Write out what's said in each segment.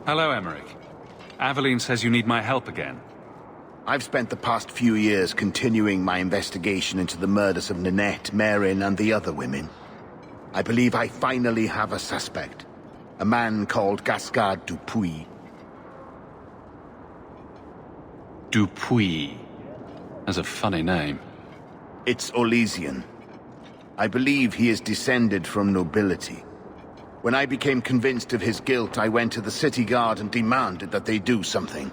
Hello, Emmerich. Aveline says you need my help again. I've spent the past few years continuing my investigation into the murders of Ninette, Marin, and the other women. I believe I finally have a suspect. A man called Gascard Dupuis. Dupuis. That's a funny name. It's Olesian. I believe he is descended from nobility. When I became convinced of his guilt, I went to the city guard and demanded that they do something.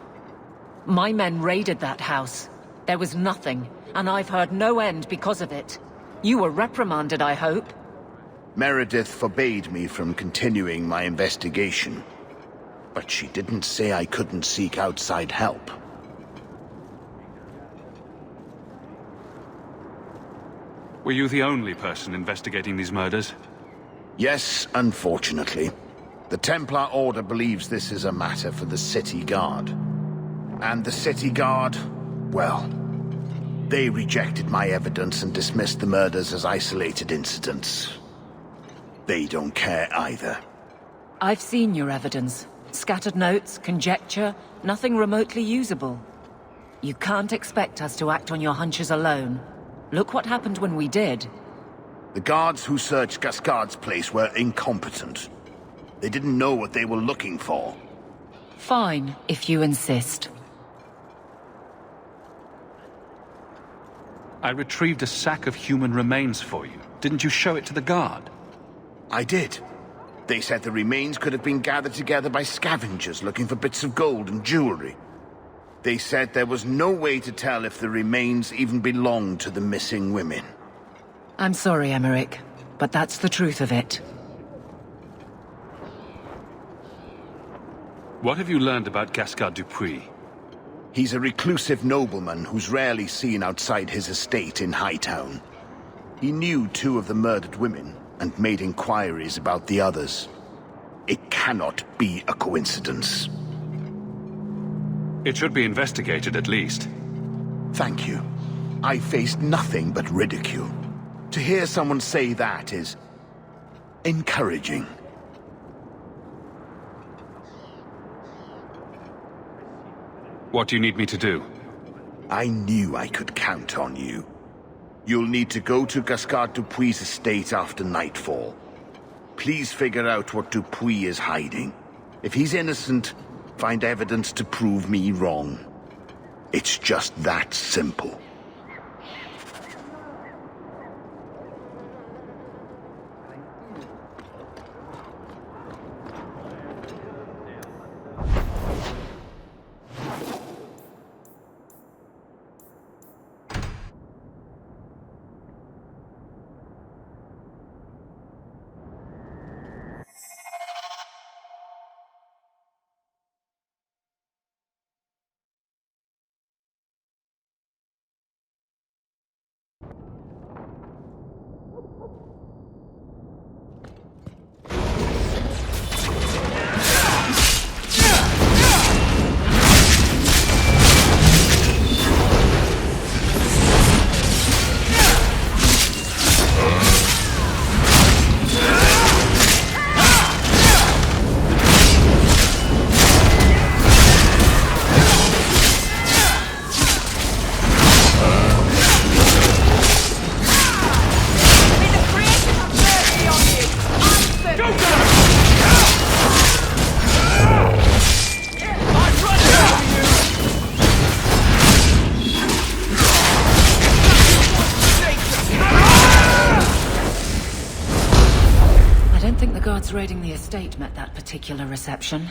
My men raided that house. There was nothing, and I've heard no end because of it. You were reprimanded, I hope? Meredith forbade me from continuing my investigation. But she didn't say I couldn't seek outside help. Were you the only person investigating these murders? Yes, unfortunately. The Templar Order believes this is a matter for the City Guard. And the City Guard, well, they rejected my evidence and dismissed the murders as isolated incidents. They don't care either. I've seen your evidence. Scattered notes, conjecture, nothing remotely usable. You can't expect us to act on your hunches alone. Look what happened when we did. The guards who searched Gascard's place were incompetent. They didn't know what they were looking for. Fine, if you insist. I retrieved a sack of human remains for you. Didn't you show it to the guard? I did. They said the remains could have been gathered together by scavengers looking for bits of gold and jewelry. They said there was no way to tell if the remains even belonged to the missing women. I'm sorry, Emmerich, but that's the truth of it. What have you learned about Gascard Dupuis? He's a reclusive nobleman who's rarely seen outside his estate in Hightown. He knew 2 of the murdered women and made inquiries about the others. It cannot be a coincidence. It should be investigated at least. Thank you. I faced nothing but ridicule. To hear someone say that is encouraging. What do you need me to do? I knew I could count on you. You'll need to go to Gascard Dupuis' estate after nightfall. Please figure out what Dupuis is hiding. If he's innocent, find evidence to prove me wrong. It's just that simple. Raiding the estate met that particular reception.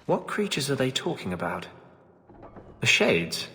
What creatures are they talking about? The Shades?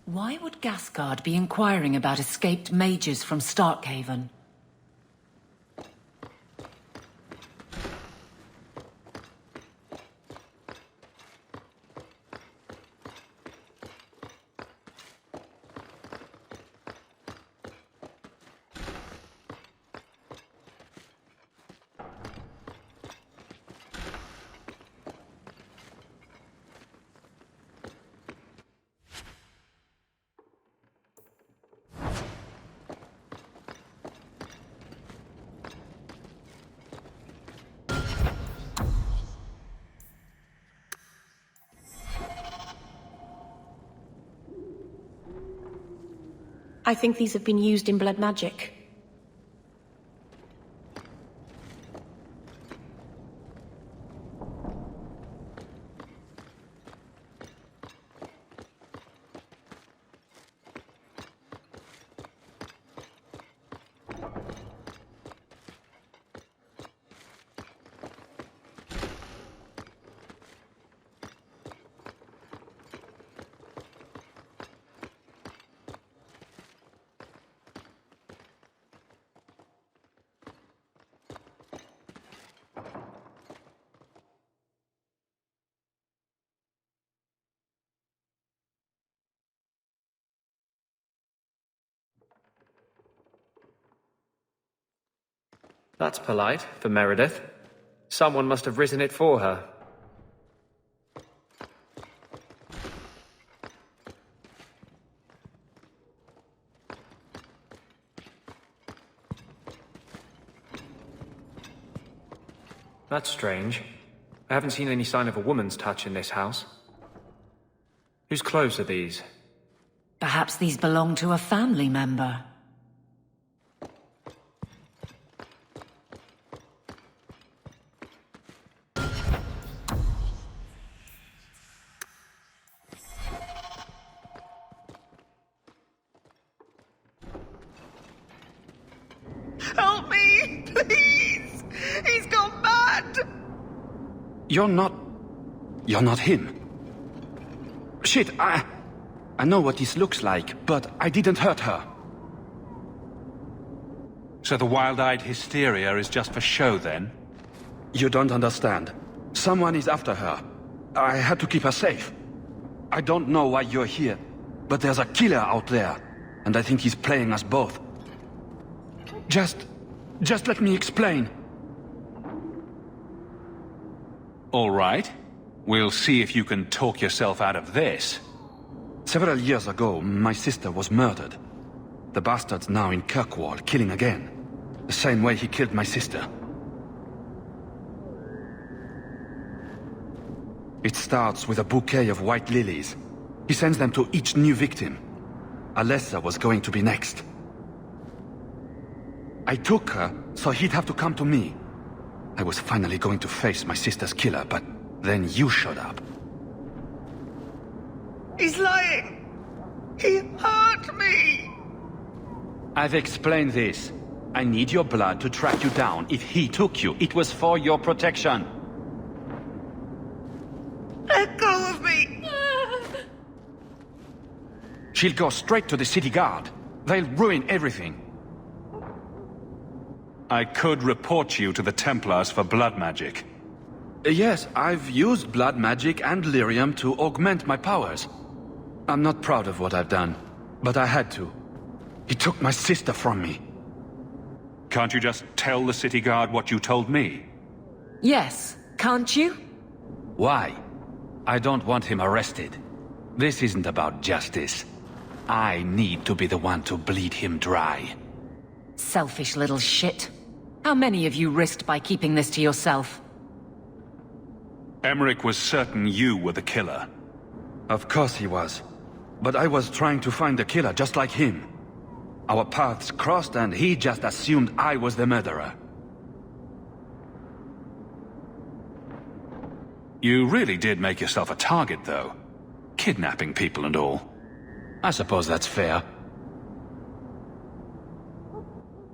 Why would Gasgard be inquiring about escaped mages from Starkhaven? I think these have been used in blood magic. That's polite for Meredith. Someone must have written it for her. That's strange. I haven't seen any sign of a woman's touch in this house. Whose clothes are these? Perhaps these belong to a family member. Help me, please! He's gone mad! You're not him. Shit, I know what this looks like, but I didn't hurt her. So the wild-eyed hysteria is just for show, then? You don't understand. Someone is after her. I had to keep her safe. I don't know why you're here, but there's a killer out there, and I think he's playing us both. Just let me explain. All right. We'll see if you can talk yourself out of this. Several years ago, my sister was murdered. The bastard's now in Kirkwall, killing again. The same way he killed my sister. It starts with a bouquet of white lilies. He sends them to each new victim. Alessa was going to be next. I took her, so he'd have to come to me. I was finally going to face my sister's killer, but then you showed up. He's lying! He hurt me! I've explained this. I need your blood to track you down. If he took you, it was for your protection. Let go of me! She'll go straight to the city guard. They'll ruin everything. I could report you to the Templars for blood magic. Yes, I've used blood magic and lyrium to augment my powers. I'm not proud of what I've done, but I had to. He took my sister from me. Can't you just tell the city guard what you told me? Yes, can't you? Why? I don't want him arrested. This isn't about justice. I need to be the one to bleed him dry. Selfish little shit. How many of you risked by keeping this to yourself? Emmerich was certain you were the killer. Of course he was. But I was trying to find the killer just like him. Our paths crossed and he just assumed I was the murderer. You really did make yourself a target, though. Kidnapping people and all. I suppose that's fair.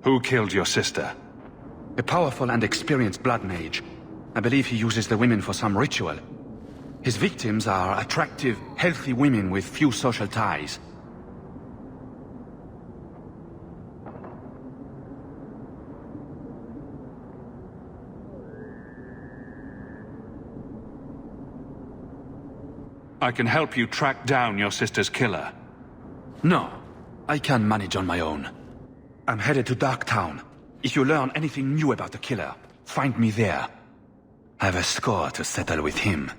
Who killed your sister? A powerful and experienced blood mage. I believe he uses the women for some ritual. His victims are attractive, healthy women with few social ties. I can help you track down your sister's killer. No, I can manage on my own. I'm headed to Darktown. If you learn anything new about the killer, find me there. I have a score to settle with him.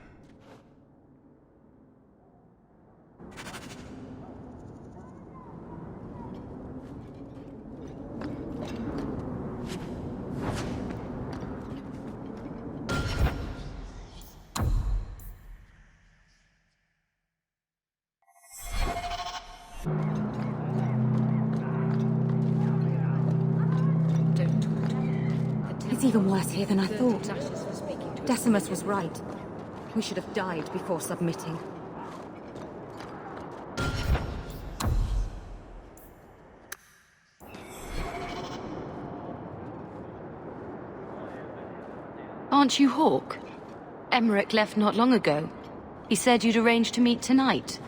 It's even worse here than I thought. Decimus was right. We should have died before submitting. Aren't you Hawke? Emmerich left not long ago. He said you'd arranged to meet tonight.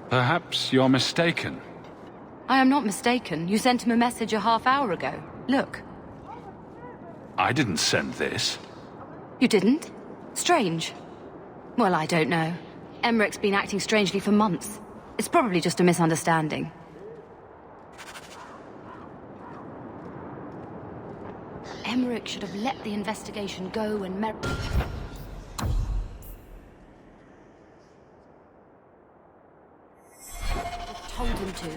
Perhaps you're mistaken. I am not mistaken. You sent him a message a half hour ago. Look. I didn't send this. You didn't? Strange. Well, I don't know. Emmerich's been acting strangely for months. It's probably just a misunderstanding. Emmerich should have let the investigation go and told him to.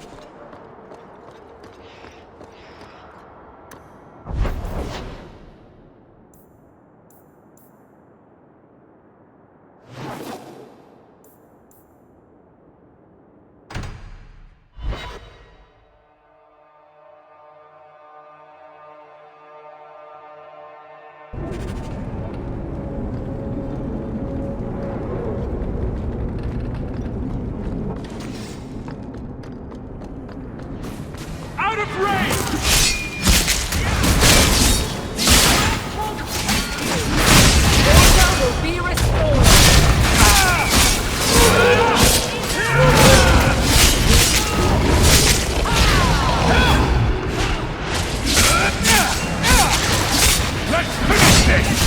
Out of range! Order will be restored! Let's finish this!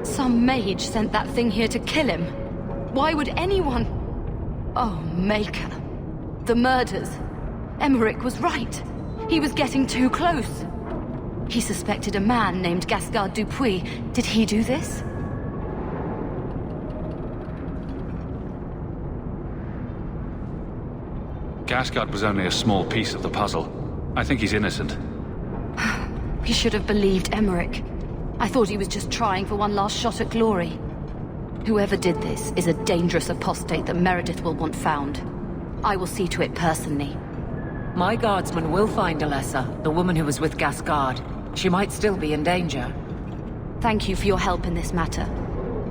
Some mage sent that thing here to kill him. Why would anyone... Oh, Maker. The murders. Emmerich was right. He was getting too close. He suspected a man named Gascard Dupuis. Did he do this? Gascard was only a small piece of the puzzle. I think he's innocent. We should have believed Emmerich. I thought he was just trying for one last shot at glory. Whoever did this is a dangerous apostate that Meredith will want found. I will see to it personally. My guardsman will find Alessa, the woman who was with Gascard. She might still be in danger. Thank you for your help in this matter.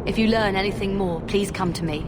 If you learn anything more, please come to me.